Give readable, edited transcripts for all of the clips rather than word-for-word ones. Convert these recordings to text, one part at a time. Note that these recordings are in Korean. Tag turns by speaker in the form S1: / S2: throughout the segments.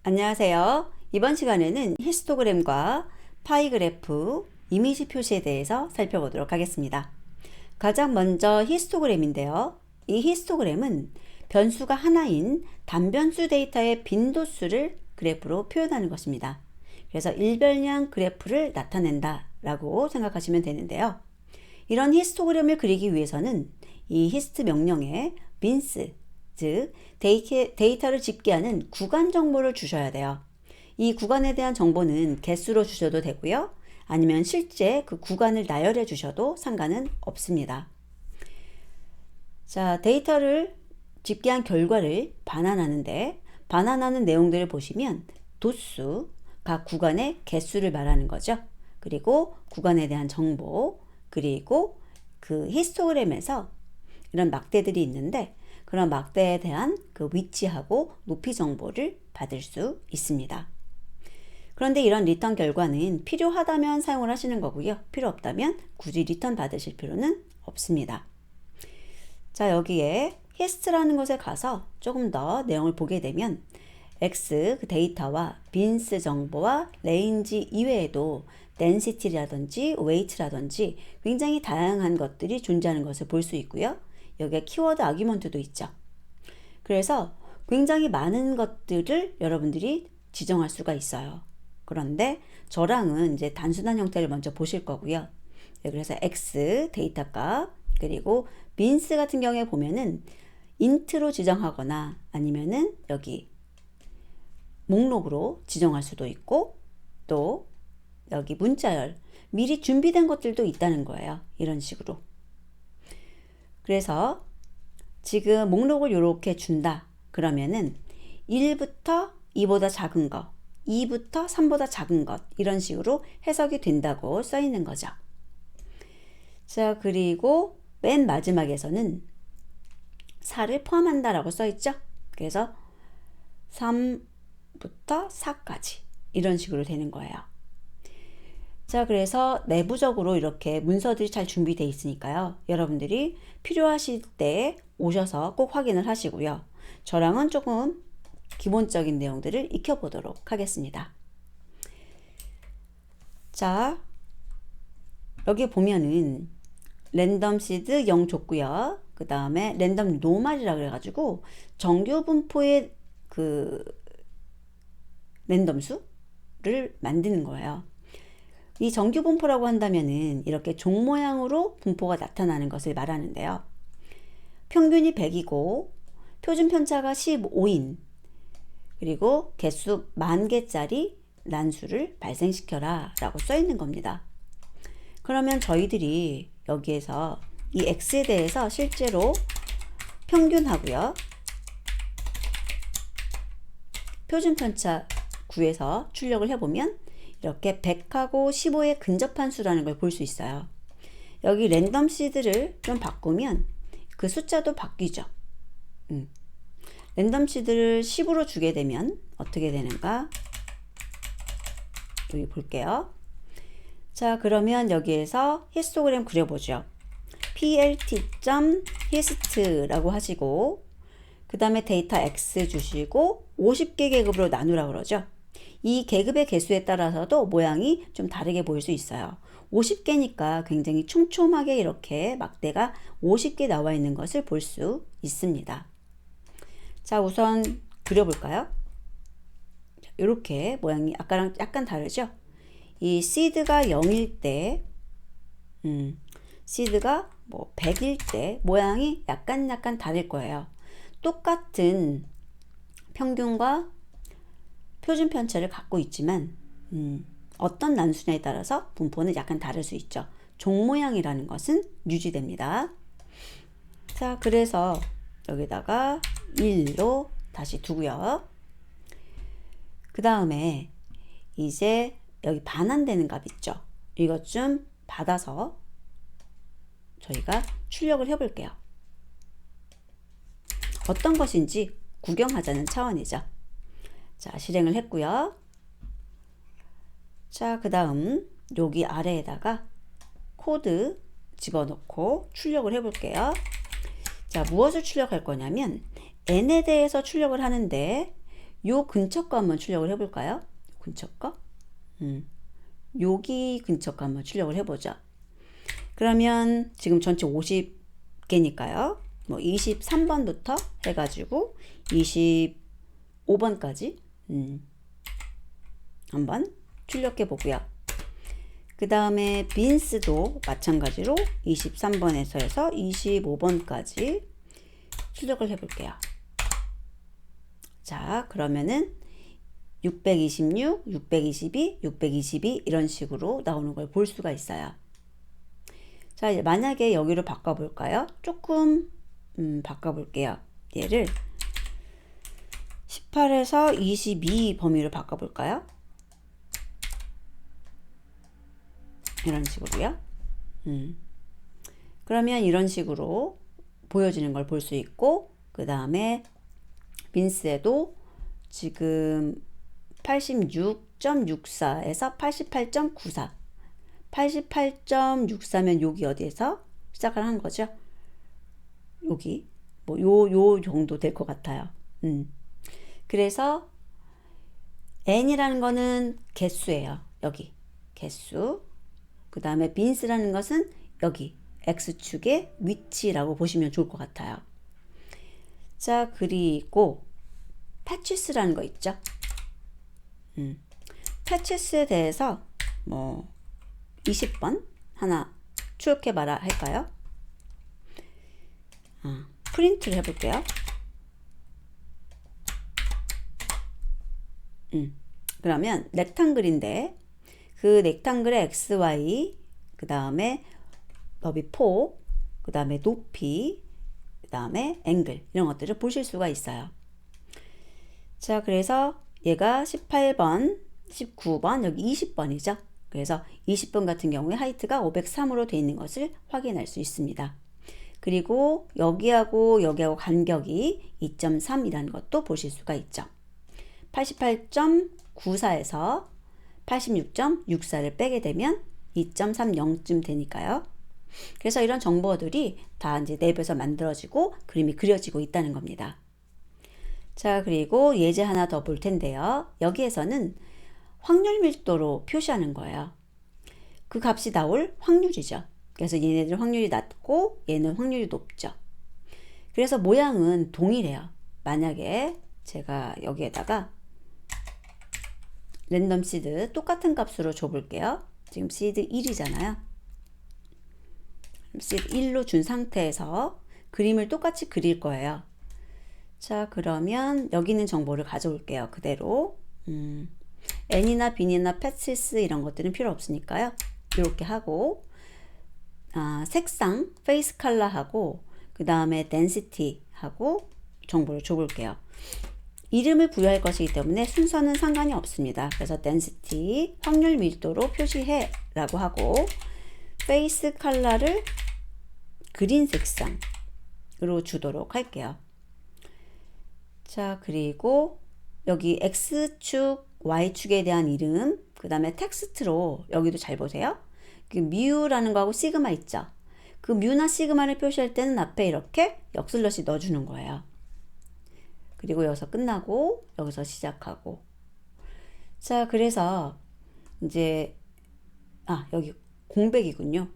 S1: 안녕하세요. 이번 시간에는 히스토그램과 파이 그래프, 이미지 표시에 대해서 살펴보도록 하겠습니다. 가장 먼저 히스토그램인데요. 이 히스토그램은 변수가 하나인 단변수 데이터의 빈도수를 그래프로 표현하는 것입니다. 그래서 일별량 그래프를 나타낸다 라고 생각하시면 되는데요. 이런 히스토그램을 그리기 위해서는 이 히스트 명령에 빈스, 즉 데이터를 집계하는 구간 정보를 주셔야 돼요. 이 구간에 대한 정보는 개수로 주셔도 되고요. 아니면 실제 그 구간을 나열해 주셔도 상관은 없습니다. 자, 데이터를 집계한 결과를 반환하는데 반환하는 내용들을 보시면 도수, 각 구간의 개수를 말하는 거죠. 그리고 구간에 대한 정보, 그리고 그 히스토그램에서 이런 막대들이 있는데 그런 막대에 대한 그 위치하고 높이 정보를 받을 수 있습니다. 그런데 이런 리턴 결과는 필요하다면 사용을 하시는 거고요. 필요 없다면 굳이 리턴 받으실 필요는 없습니다. 자, 여기에 히스트라는 곳에 가서 조금 더 내용을 보게 되면 X 그 데이터와 빈스 정보와 레인지 이외에도 density라든지 weight라든지 굉장히 다양한 것들이 존재하는 것을 볼 수 있고요. 여기에 키워드 아규먼트도 있죠. 그래서 굉장히 많은 것들을 여러분들이 지정할 수가 있어요. 그런데 저랑은 이제 단순한 형태를 먼저 보실 거고요. 그래서 X 데이터 값, 그리고 빈스 같은 경우에 보면은 인트로 지정하거나 아니면은 여기 목록으로 지정할 수도 있고, 또 여기 문자열 미리 준비된 것들도 있다는 거예요. 이런 식으로. 그래서 지금 목록을 이렇게 준다. 그러면은 1부터 2보다 작은 것, 2부터 3보다 작은 것, 이런 식으로 해석이 된다고 써 있는 거죠. 자, 그리고 맨 마지막에서는 4를 포함한다라고 써 있죠. 그래서 3부터 4까지 이런 식으로 되는 거예요. 자, 그래서 내부적으로 이렇게 문서들이 잘 준비되어 있으니까요. 여러분들이 필요하실 때 오셔서 꼭 확인을 하시고요. 저랑은 조금 기본적인 내용들을 익혀보도록 하겠습니다. 자, 여기 보면은 랜덤 시드 0 줬고요. 그 다음에 랜덤 노멀이라 그래가지고 정규 분포의 그 랜덤 수를 만드는 거예요. 이 정규 분포라고 한다면은 이렇게 종 모양으로 분포가 나타나는 것을 말하는데요. 평균이 100이고 표준 편차가 15인, 그리고 개수 10,000개짜리 난수를 발생시켜라 라고 써 있는 겁니다. 그러면 저희들이 여기에서 이 X에 대해서 실제로 평균하고요. 표준 편차 구해서 출력을 해보면 이렇게 100하고 15에 근접한 수라는 걸 볼 수 있어요. 여기 랜덤 시드를 좀 바꾸면 그 숫자도 바뀌죠. 랜덤 시드를 10으로 주게 되면 어떻게 되는가? 여기 볼게요. 자, 그러면 여기에서 히스토그램 그려보죠. plt.hist라고 하시고 그 다음에 데이터 x 주시고 50개 계급으로 나누라 그러죠. 이 계급의 개수에 따라서도 모양이 좀 다르게 보일 수 있어요. 50개니까 굉장히 촘촘하게 이렇게 막대가 50개 나와 있는 것을 볼 수 있습니다. 자, 우선 그려볼까요? 이렇게 모양이 아까랑 약간 다르죠? 이 시드가 0일 때, 시드가 뭐 100일 때 모양이 약간 다를 거예요. 똑같은 평균과 표준 편차를 갖고 있지만 어떤 난수냐에 따라서 분포는 약간 다를 수 있죠. 종 모양이라는 것은 유지됩니다. 자, 그래서 여기다가 1로 다시 두고요. 그 다음에 이제 여기 반환되는 값 있죠. 이것 좀 받아서 저희가 출력을 해볼게요. 어떤 것인지 구경하자는 차원이죠. 자, 실행을 했고요. 자, 그 다음 여기 아래에다가 코드 집어넣고 출력을 해볼게요. 자, 무엇을 출력할 거냐면 n에 대해서 출력을 하는데 요 근처 거 한번 출력을 해볼까요? 근처 거? 여기 근처 거 한번 출력을 해보죠. 그러면 지금 전체 50개니까요. 뭐 23번부터 해가지고 25번까지 한번 출력해 보고요. 그 다음에 빈스도 마찬가지로 23번에서 해서 25번까지 출력을 해 볼게요. 자, 그러면은 626, 622, 622 이런 식으로 나오는 걸 볼 수가 있어요. 자, 이제 만약에 여기로 바꿔볼까요? 조금 바꿔볼게요. 얘를 18에서 22 범위로 바꿔볼까요? 이런 식으로요. 그러면 이런 식으로 보여지는 걸 볼 수 있고, 그 다음에 빈스에도 지금 86.64에서 88.94 88.64면 여기 어디에서 시작을 한 거죠? 여기 뭐 요 정도 될 것 같아요. 그래서 n이라는 거는 개수예요. 여기 개수. 그 다음에 빈스라는 것은 여기 x축의 위치라고 보시면 좋을 것 같아요. 자, 그리고 패치스라는 거 있죠. 패치스에 대해서 뭐 20번 하나 출력해 봐라 할까요? 프린트를 해볼게요. 그러면 렉탱글인데 그 렉탱글의 XY 그 다음에 너비 4, 그 다음에 높이, 그 다음에 앵글 이런 것들을 보실 수가 있어요. 자, 그래서 얘가 18번, 19번, 여기 20번이죠. 그래서 20번 같은 경우에 하이트가 503으로 되어 있는 것을 확인할 수 있습니다. 그리고 여기하고 간격이 2.3이라는 것도 보실 수가 있죠. 88.94에서 86.64를 빼게 되면 2.30쯤 되니까요. 그래서 이런 정보들이 다 이제 랩에서 만들어지고 그림이 그려지고 있다는 겁니다. 자, 그리고 예제 하나 더 볼 텐데요. 여기에서는 확률 밀도로 표시하는 거예요. 그 값이 나올 확률이죠. 그래서 얘네들 확률이 낮고 얘는 확률이 높죠. 그래서 모양은 동일해요. 만약에 제가 여기에다가 랜덤 시드 똑같은 값으로 줘볼게요. 지금 시드 1이잖아요. 시드 1로 준 상태에서 그림을 똑같이 그릴 거예요. 자, 그러면 여기 있는 정보를 가져올게요. 그대로 n이나 빈이나 패치스 이런 것들은 필요 없으니까요. 이렇게 하고 색상, 페이스 컬러하고 그 다음에 덴시티 하고 정보를 줘볼게요. 이름을 부여할 것이기 때문에 순서는 상관이 없습니다. 그래서 density, 확률 밀도로 표시해 라고 하고 페이스 컬러를 그린 색상으로 주도록 할게요. 자, 그리고 여기 X축, Y축에 대한 이름, 그 다음에 텍스트로 여기도 잘 보세요. 그 뮤라는 거하고 시그마 있죠. 그 뮤나 시그마를 표시할 때는 앞에 이렇게 역슬러시 넣어주는 거예요. 그리고 여기서 끝나고 여기서 시작하고. 자, 그래서 이제 여기 공백이군요.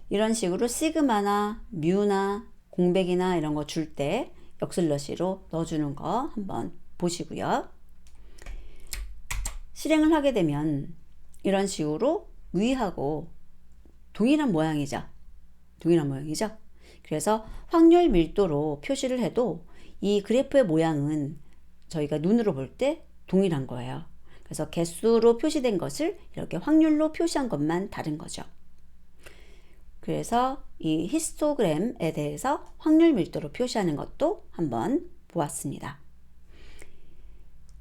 S1: 이런 식으로 시그마나 뮤나 공백이나 이런 거 줄 때 역슬러시로 넣어주는 거 한번 보시고요. 실행을 하게 되면 이런 식으로 위하고 동일한 모양이죠. 그래서 확률 밀도로 표시를 해도 이 그래프의 모양은 저희가 눈으로 볼 때 동일한 거예요. 그래서 개수로 표시된 것을 이렇게 확률로 표시한 것만 다른 거죠. 그래서 이 히스토그램에 대해서 확률 밀도로 표시하는 것도 한번 보았습니다.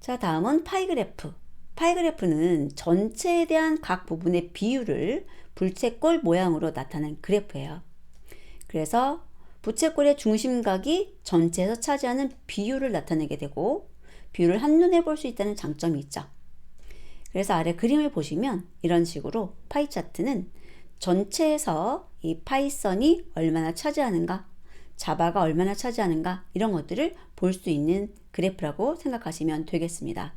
S1: 자, 다음은 파이 그래프. 파이 그래프는 전체에 대한 각 부분의 비율을 부채꼴 모양으로 나타낸 그래프예요. 그래서 부채꼴의 중심각이 전체에서 차지하는 비율을 나타내게 되고 비율을 한눈에 볼 수 있다는 장점이 있죠. 그래서 아래 그림을 보시면 이런 식으로 파이 차트는 전체에서 이 파이선이 얼마나 차지하는가, 자바가 얼마나 차지하는가 이런 것들을 볼 수 있는 그래프라고 생각하시면 되겠습니다.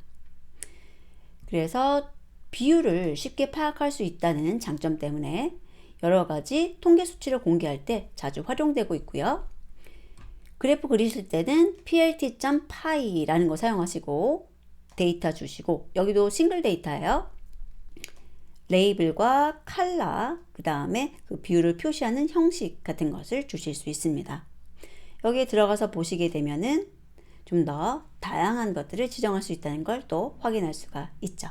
S1: 그래서 비율을 쉽게 파악할 수 있다는 장점 때문에 여러 가지 통계 수치를 공개할 때 자주 활용되고 있고요. 그래프 그리실 때는 plt.py라는 거 사용하시고 데이터 주시고, 여기도 싱글 데이터예요. 레이블과 컬러, 그 다음에 그 비율을 표시하는 형식 같은 것을 주실 수 있습니다. 여기에 들어가서 보시게 되면은 좀 더 다양한 것들을 지정할 수 있다는 걸 또 확인할 수가 있죠.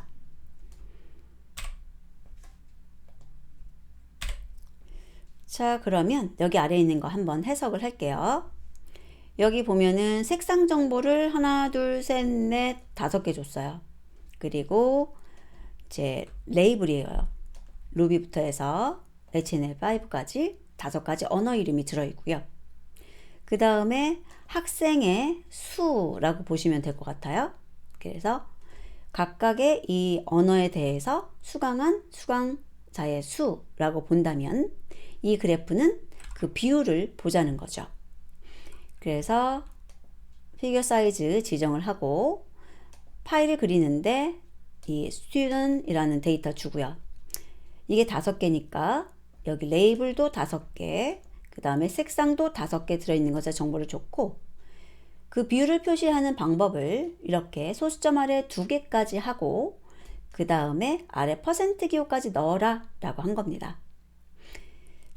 S1: 자, 그러면 여기 아래에 있는 거 한번 해석을 할게요. 여기 보면은 색상 정보를 하나, 둘, 셋, 넷, 5개 줬어요. 그리고 이제 레이블이에요. 루비부터 해서 HTML5까지 5가지 언어 이름이 들어있고요. 그 다음에 학생의 수라고 보시면 될 것 같아요. 그래서 각각의 이 언어에 대해서 수강한 수강자의 수라고 본다면 이 그래프는 그 비율을 보자는 거죠. 그래서 피겨 사이즈 지정을 하고 파일을 그리는데 이 student이라는 데이터 주고요. 이게 5개니까 여기 레이블도 5개, 그 다음에 색상도 5개 들어있는 것에 정보를 줬고, 그 비율을 표시하는 방법을 이렇게 소수점 아래 2개까지 하고 그 다음에 아래 퍼센트 기호까지 넣어라 라고 한 겁니다.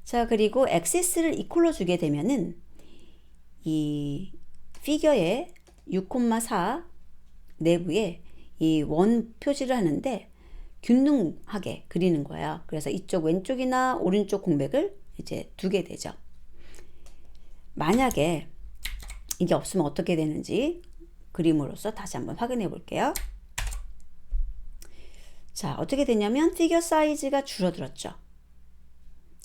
S1: 자, 그리고 액시스를 이퀄로 주게 되면은 이 피겨의 6,4 내부에 이 원 표시를 하는데 균등하게 그리는 거예요. 그래서 이쪽 왼쪽이나 오른쪽 공백을 이제 두게 되죠. 만약에 이게 없으면 어떻게 되는지 그림으로써 다시 한번 확인해 볼게요. 자, 어떻게 되냐면 피겨 사이즈가 줄어들었죠.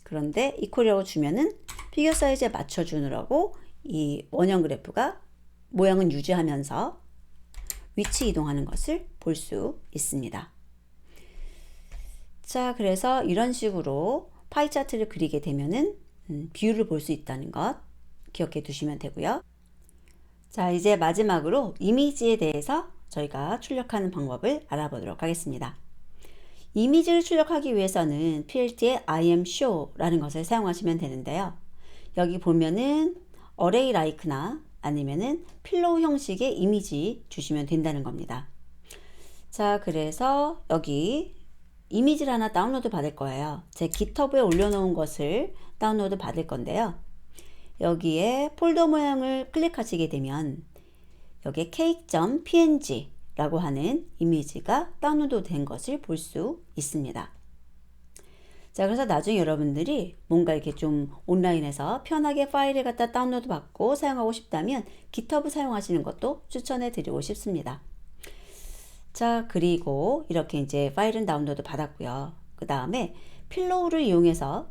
S1: 그런데 이퀄이라고 주면은 피겨 사이즈에 맞춰 주느라고 이 원형 그래프가 모양은 유지하면서 위치 이동하는 것을 볼 수 있습니다. 자, 그래서 이런 식으로 파이 차트를 그리게 되면은 비율을 볼 수 있다는 것 기억해 두시면 되고요. 자, 이제 마지막으로 이미지에 대해서 저희가 출력하는 방법을 알아보도록 하겠습니다. 이미지를 출력하기 위해서는 PLT의 IamShow라는 것을 사용하시면 되는데요. 여기 보면은 array like나 아니면은 필로우 형식의 이미지 주시면 된다는 겁니다. 자, 그래서 여기 이미지를 하나 다운로드 받을 거예요. 제 GitHub에 올려놓은 것을 다운로드 받을 건데요. 여기에 폴더 모양을 클릭하시게 되면 여기에 cake.png 라고 하는 이미지가 다운로드 된 것을 볼 수 있습니다. 자, 그래서 나중에 여러분들이 뭔가 이렇게 좀 온라인에서 편하게 파일을 갖다 다운로드 받고 사용하고 싶다면 GitHub 사용하시는 것도 추천해 드리고 싶습니다. 자, 그리고 이렇게 이제 파일은 다운로드 받았고요. 그 다음에 필로우를 이용해서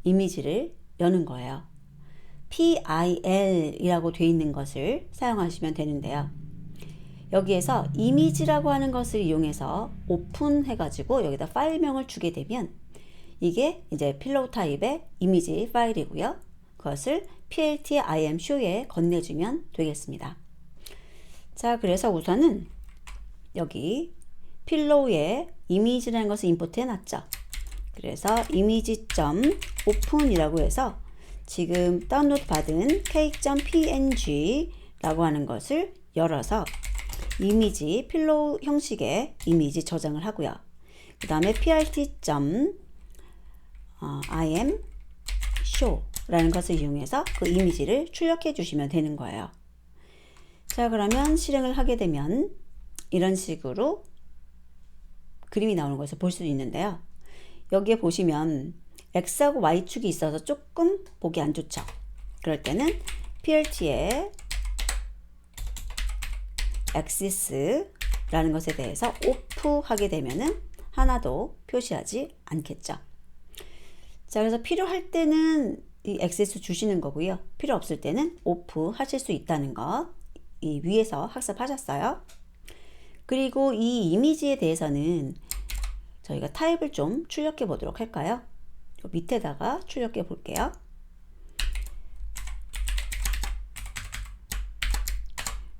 S1: 이미지를 여는 거예요. PIL이라고 되어 있는 것을 사용하시면 되는데요. 여기에서 이미지라고 하는 것을 이용해서 오픈해 가지고 여기다 파일명을 주게 되면 이게 이제 필로우 타입의 이미지 파일이고요. 그것을 PLT IamShow에 건네주면 되겠습니다. 자, 그래서 우선은 여기 필로우에 이미지라는 것을 임포트 해놨죠. 그래서 이미지.open이라고 해서 지금 다운로드 받은 cake.png 라고 하는 것을 열어서 이미지 필로우 형식의 이미지 저장을 하고요. 그 다음에 IamShow 라는 것을 이용해서 그 이미지를 출력해 주시면 되는 거예요. 자, 그러면 실행을 하게 되면 이런 식으로 그림이 나오는 것을 볼 수 있는데요. 여기에 보시면 X하고 Y축이 있어서 조금 보기 안 좋죠. 그럴 때는 PLT에 axis라는 것에 대해서 오프 하게 되면은 하나도 표시하지 않겠죠. 자, 그래서 필요할 때는 이 액세스 주시는 거고요. 필요 없을 때는 오프 하실 수 있다는 것 이 위에서 학습하셨어요. 그리고 이 이미지에 대해서는 저희가 타입을 좀 출력해 보도록 할까요? 밑에다가 출력해 볼게요.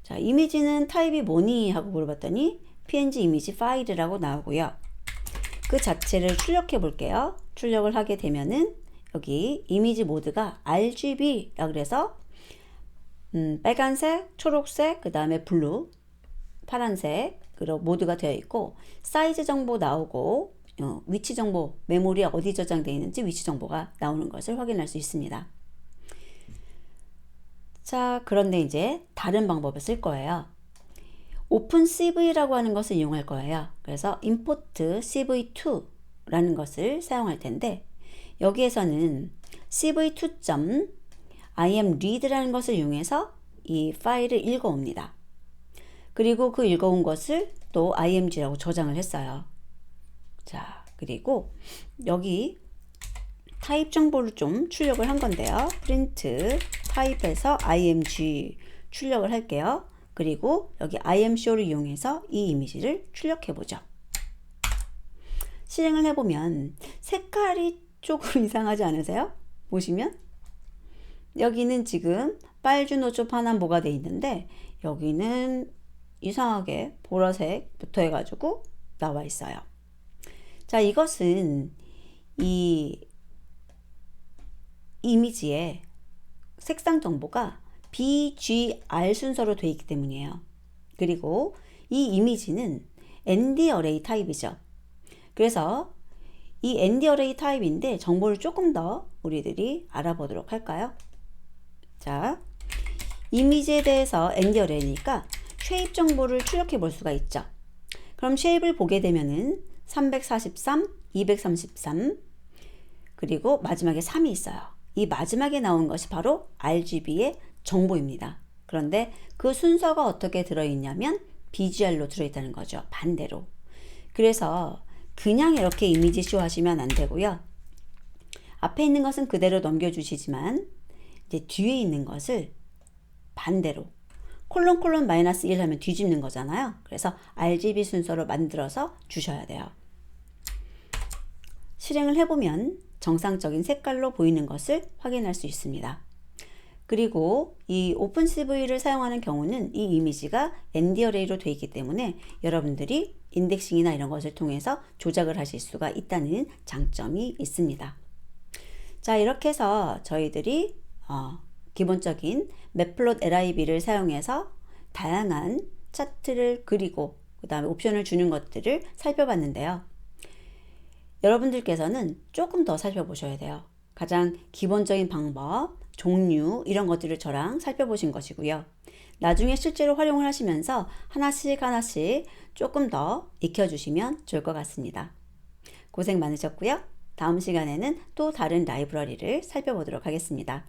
S1: 자, 이미지는 타입이 뭐니? 하고 물어봤더니 png 이미지 파일이라고 나오고요. 그 자체를 출력해 볼게요. 출력을 하게 되면은 여기 이미지 모드가 RGB라 그래서 빨간색, 초록색, 그 다음에 블루, 파란색으로 모드가 되어 있고 사이즈 정보 나오고 위치 정보, 메모리에 어디 저장되어 있는지 위치 정보가 나오는 것을 확인할 수 있습니다. 자, 그런데 이제 다른 방법을 쓸 거예요. 오픈CV라고 하는 것을 이용할 거예요. 그래서 import cv2라는 것을 사용할 텐데 여기에서는 cv2.imread라는 것을 이용해서 이 파일을 읽어옵니다. 그리고 그 읽어온 것을 또 img라고 저장을 했어요. 자, 그리고 여기 타입 정보를 좀 출력을 한 건데요. print 타입에서 img 출력을 할게요. 그리고 여기 imshow를 이용해서 이 이미지를 출력해 보죠. 실행을 해보면 색깔이 조금 이상하지 않으세요? 보시면 여기는 지금 빨주노초 파남보가 돼 있는데 여기는 이상하게 보라색부터 해가지고 나와 있어요. 자, 이것은 이 이미지의 색상 정보가 BGR 순서로 되어 있기 때문이에요. 그리고 이 이미지는 ND 어레이 타입이죠. 그래서 이 ND 어레이 타입인데 정보를 조금 더 우리들이 알아보도록 할까요? 자, 이미지에 대해서 ND 어레이니까 쉐입 정보를 출력해 볼 수가 있죠. 그럼 쉐입을 보게 되면은 343, 233 그리고 마지막에 3이 있어요. 이 마지막에 나온 것이 바로 RGB의 정보입니다. 그런데 그 순서가 어떻게 들어있냐면 BGR로 들어있다는 거죠. 반대로. 그래서 그냥 이렇게 이미지 쇼 하시면 안 되고요. 앞에 있는 것은 그대로 넘겨주시지만 이제 뒤에 있는 것을 반대로 콜론 마이너스 1 하면 뒤집는 거잖아요. 그래서 RGB 순서로 만들어서 주셔야 돼요. 실행을 해보면 정상적인 색깔로 보이는 것을 확인할 수 있습니다. 그리고 이 오픈CV를 사용하는 경우는 이 이미지가 ND 어레이로 되어 있기 때문에 여러분들이 인덱싱이나 이런 것을 통해서 조작을 하실 수가 있다는 장점이 있습니다. 자, 이렇게 해서 저희들이 기본적인 매플롯 lib를 사용해서 다양한 차트를 그리고 그 다음에 옵션을 주는 것들을 살펴봤는데요. 여러분들께서는 조금 더 살펴보셔야 돼요. 가장 기본적인 방법, 종류 이런 것들을 저랑 살펴보신 것이고요. 나중에 실제로 활용을 하시면서 하나씩 조금 더 익혀주시면 좋을 것 같습니다. 고생 많으셨고요. 다음 시간에는 또 다른 라이브러리를 살펴보도록 하겠습니다.